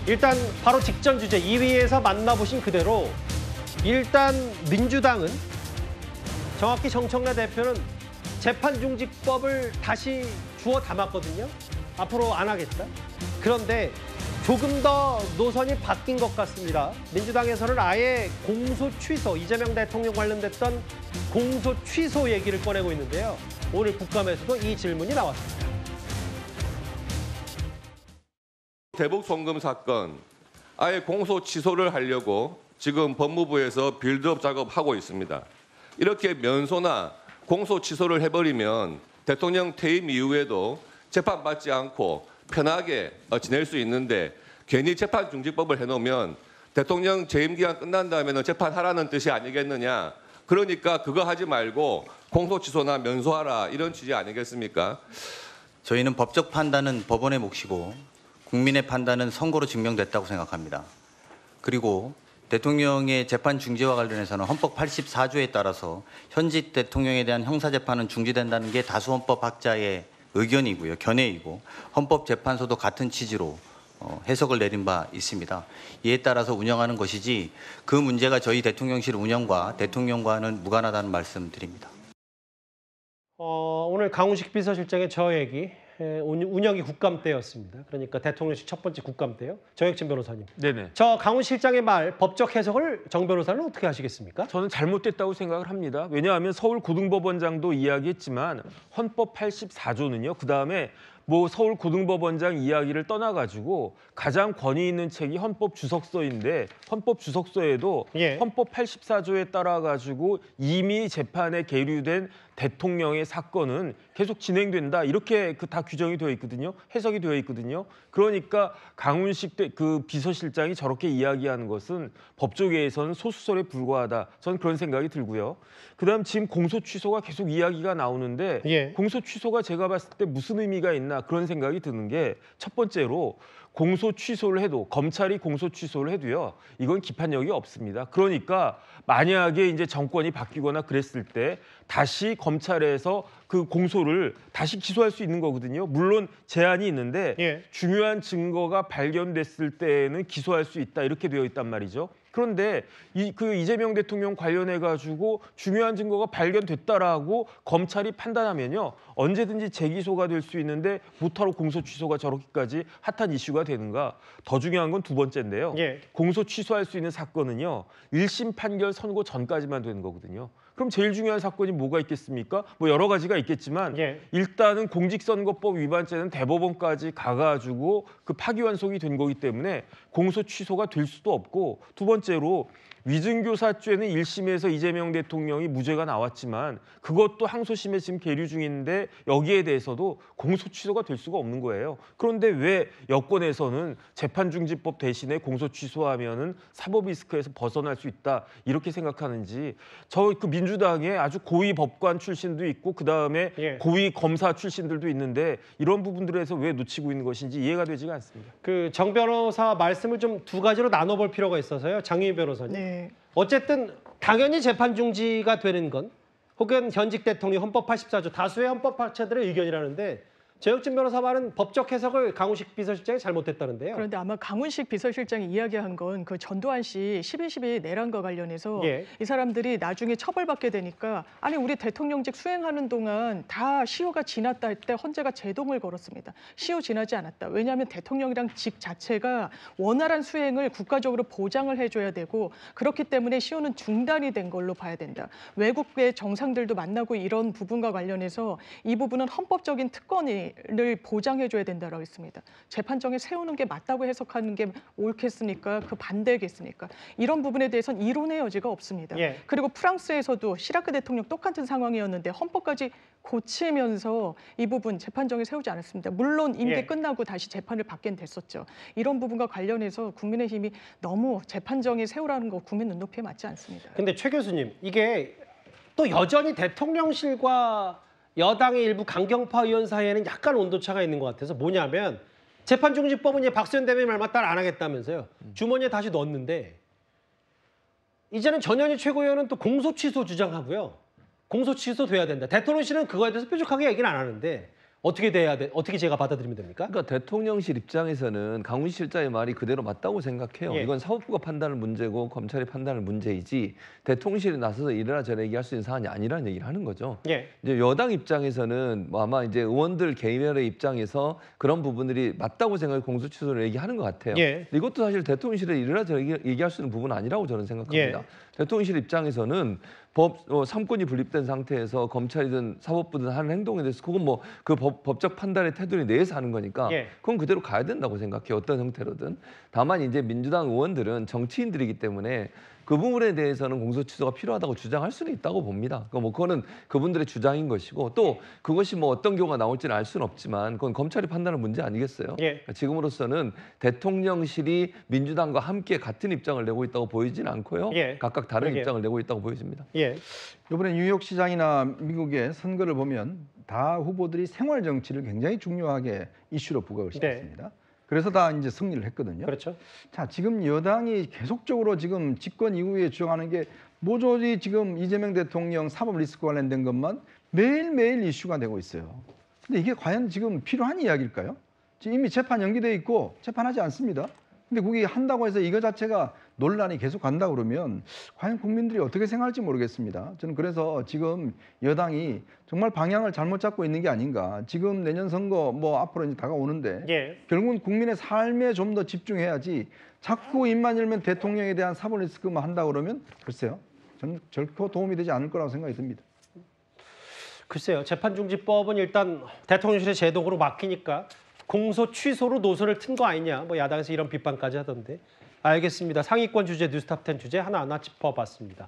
일단 바로 직전 주제 2위에서 만나보신 그대로 일단 민주당은 정확히 정청래 대표는 재판중지법을 다시 주워 담았거든요. 앞으로 안 하겠다. 그런데 조금 더 노선이 바뀐 것 같습니다. 민주당에서는 아예 공소 취소, 이재명 대통령 관련됐던 공소 취소 얘기를 꺼내고 있는데요. 오늘 국감에서도 이 질문이 나왔습니다. 대북 송금 사건 아예 공소 취소를 하려고 지금 법무부에서 빌드업 작업하고 있습니다. 이렇게 면소나 공소 취소를 해버리면 대통령 퇴임 이후에도 재판받지 않고 편하게 지낼 수 있는데 괜히 재판중지법을 해놓으면 대통령 재임 기간 끝난 다음에는 재판하라는 뜻이 아니겠느냐. 그러니까 그거 하지 말고 공소 취소나 면소하라 이런 취지 아니겠습니까? 저희는 법적 판단은 법원의 몫이고 국민의 판단은 선거로 증명됐다고 생각합니다. 그리고 대통령의 재판 중지와 관련해서는 헌법 84조에 따라서 현직 대통령에 대한 형사재판은 중지된다는 게 다수헌법학자의 의견이고요. 견해이고 헌법재판소도 같은 취지로 해석을 내린 바 있습니다. 이에 따라서 운영하는 것이지 그 문제가 저희 대통령실 운영과 대통령과는 무관하다는 말씀드립니다. 오늘 강훈식 비서실장의 저 얘기, 운영이 국감 때였습니다. 그러니까 대통령실 첫 번째 국감 때요. 정혁진 변호사님. 네네. 저 강훈 실장의 말, 법적 해석을 정 변호사는 어떻게 하시겠습니까? 저는 잘못됐다고 생각을 합니다. 왜냐하면 서울고등법원장도 이야기했지만 헌법 84조는요. 그다음에 서울고등법원장 이야기를 떠나가지고 가장 권위 있는 책이 헌법주석서인데 헌법주석서에도 헌법 84조에 따라가지고 이미 재판에 계류된 대통령의 사건은 계속 진행된다. 이렇게 다 규정이 되어 있거든요. 해석이 되어 있거든요. 그러니까 강훈식 그 비서실장이 저렇게 이야기하는 것은 법조계에서는 소수설에 불과하다. 저는 그런 생각이 들고요. 그다음 지금 공소 취소가 계속 이야기가 나오는데 공소 취소가 제가 봤을 때 무슨 의미가 있나 그런 생각이 드는 게 첫 번째로 공소 취소를 해도 검찰이 공소 취소를 해도요. 이건 기판력이 없습니다. 그러니까 만약에 이제 정권이 바뀌거나 그랬을 때 다시 검찰에서 그 공소를 다시 기소할 수 있는 거거든요. 물론 제한이 있는데 중요한 증거가 발견됐을 때에는 기소할 수 있다 이렇게 되어 있단 말이죠. 그런데 이재명 대통령 관련해 가지고 중요한 증거가 발견됐다라고 검찰이 판단하면요. 언제든지 재기소가 될 수 있는데 무타로 공소 취소가 저렇게까지 핫한 이슈가 되는가. 더 중요한 건 두 번째인데요. 공소 취소할 수 있는 사건은요. 1심 판결 선고 전까지만 되는 거거든요. 그럼 제일 중요한 사건이 뭐가 있겠습니까? 여러 가지가 있겠지만 일단은 공직선거법 위반죄는 대법원까지 가가지고 그 파기환송이 된 거기 때문에 공소 취소가 될 수도 없고 두 번째로 위증교사죄는 1심에서 이재명 대통령이 무죄가 나왔지만 그것도 항소심에 지금 계류 중인데 여기에 대해서도 공소 취소가 될 수가 없는 거예요. 그런데 왜 여권에서는 재판중지법 대신에 공소 취소하면은 사법 리스크에서 벗어날 수 있다 이렇게 생각하는지 그 민주당에 아주 고위 법관 출신도 있고 그다음에 고위 검사 출신들도 있는데 이런 부분들에서 왜 놓치고 있는 것인지 이해가 되지가 않습니다. 정 변호사 말씀을 좀 두 가지로 나눠볼 필요가 있어서요. 장유희 변호사님. 어쨌든 당연히 재판 중지가 되는 건 혹은 현직 대통령 헌법 84조 다수의 헌법학자들의 의견이라는데 정혁진 변호사 말은 법적 해석을 강훈식 비서실장이 잘못했다는데요. 그런데 아마 강훈식 비서실장이 이야기한 건 그 전두환 씨 12.12 내란과 관련해서 이 사람들이 나중에 처벌받게 되니까 아니 우리 대통령직 수행하는 동안 다 시효가 지났다 할 때 헌재가 제동을 걸었습니다. 시효 지나지 않았다. 왜냐하면 대통령이랑 직 자체가 원활한 수행을 국가적으로 보장을 해줘야 되고 그렇기 때문에 시효는 중단이 된 걸로 봐야 된다. 외국의 정상들도 만나고 이런 부분과 관련해서 이 부분은 헌법적인 특권을 보장해줘야 된다라고 했습니다. 재판정에 세우는 게 맞다고 해석하는 게 옳겠습니까? 그 반대겠습니까? 이런 부분에 대해서는 이론의 여지가 없습니다. 그리고 프랑스에서도 시라크 대통령 똑같은 상황이었는데 헌법까지 고치면서 이 부분 재판정에 세우지 않았습니다. 물론 임기 끝나고 다시 재판을 받긴 됐었죠. 이런 부분과 관련해서 국민의힘이 너무 재판정에 세우라는 거 국민 눈높이에 맞지 않습니다. 근데 최 교수님, 이게 또 여전히 대통령실과 여당의 일부 강경파 의원 사이에는 약간 온도차가 있는 것 같아서 뭐냐면 재판중지법은 이제 박수현 대변인 말 맞다를 안 하겠다면서요. 주머니에 다시 넣었는데 이제는 전현희 최고위원은 또 공소 취소 주장하고요. 공소 취소돼야 된다. 대통령실은 그거에 대해서 뾰족하게 얘기는 안 하는데 어떻게 돼야 돼? 어떻게 제가 받아들이면 됩니까? 그러니까 대통령실 입장에서는 강훈 실장의 말이 그대로 맞다고 생각해요. 예. 이건 사법부가 판단할 문제고 검찰이 판단할 문제이지 대통령실이 나서서 이래라 저래라 얘기할 수 있는 사안이 아니라는 얘기를 하는 거죠. 예. 이제 여당 입장에서는 뭐 아마 이제 의원들 개인의 입장에서 그런 부분들이 맞다고 생각해 공소 취소를 얘기하는 것 같아요. 예. 이것도 사실 대통령실에 이래라 저래라 얘기할 수 있는 부분은 아니라고 저는 생각합니다. 예. 대통령실 입장에서는 법 3권이 분립된 상태에서 검찰이든 사법부든 하는 행동에 대해서 그건 뭐 그 법적 판단의 태도에 내에서 하는 거니까 예. 그건 그대로 가야 된다고 생각해요. 어떤 형태로든. 다만 이제 민주당 의원들은 정치인들이기 때문에 그 부분에 대해서는 공소 취소가 필요하다고 주장할 수는 있다고 봅니다. 뭐 그거는 그분들의 주장인 것이고 또 그것이 뭐 어떤 경우가 나올지는 알 수는 없지만 그건 검찰이 판단할 문제 아니겠어요. 예. 지금으로서는 대통령실이 민주당과 함께 같은 입장을 내고 있다고 보이진 않고요. 예. 각각 다른 예. 입장을 내고 있다고 보여집니다. 예. 이번에 뉴욕시장이나 미국의 선거를 보면 다 후보들이 생활 정치를 굉장히 중요하게 이슈로 부각을 시켰습니다. 그래서 다 이제 승리를 했거든요. 그렇죠. 자, 지금 여당이 계속적으로 지금 집권 이후에 주장하는 게 모조리 지금 이재명 대통령 사법 리스크 관련된 것만 매일매일 이슈가 되고 있어요. 근데 이게 과연 지금 필요한 이야기일까요? 지금 이미 재판 연기돼 있고 재판하지 않습니다. 근데 그게 한다고 해서 이거 자체가 논란이 계속 간다 그러면 과연 국민들이 어떻게 생각할지 모르겠습니다. 저는 그래서 지금 여당이 정말 방향을 잘못 잡고 있는 게 아닌가. 지금 내년 선거 뭐 앞으로 이제 다가오는데 예. 결국은 국민의 삶에 좀 더 집중해야지 자꾸 입만 열면 대통령에 대한 사법 리스크만 한다 그러면 글쎄요. 저는 결코 도움이 되지 않을 거라고 생각이 듭니다. 글쎄요. 재판중지법은 일단 대통령실의 제동으로 막히니까 공소 취소로 노선을 튼 거 아니냐. 뭐 야당에서 이런 비판까지 하던데. 알겠습니다. 상위권 주제 뉴스탑10 주제 하나하나 짚어봤습니다.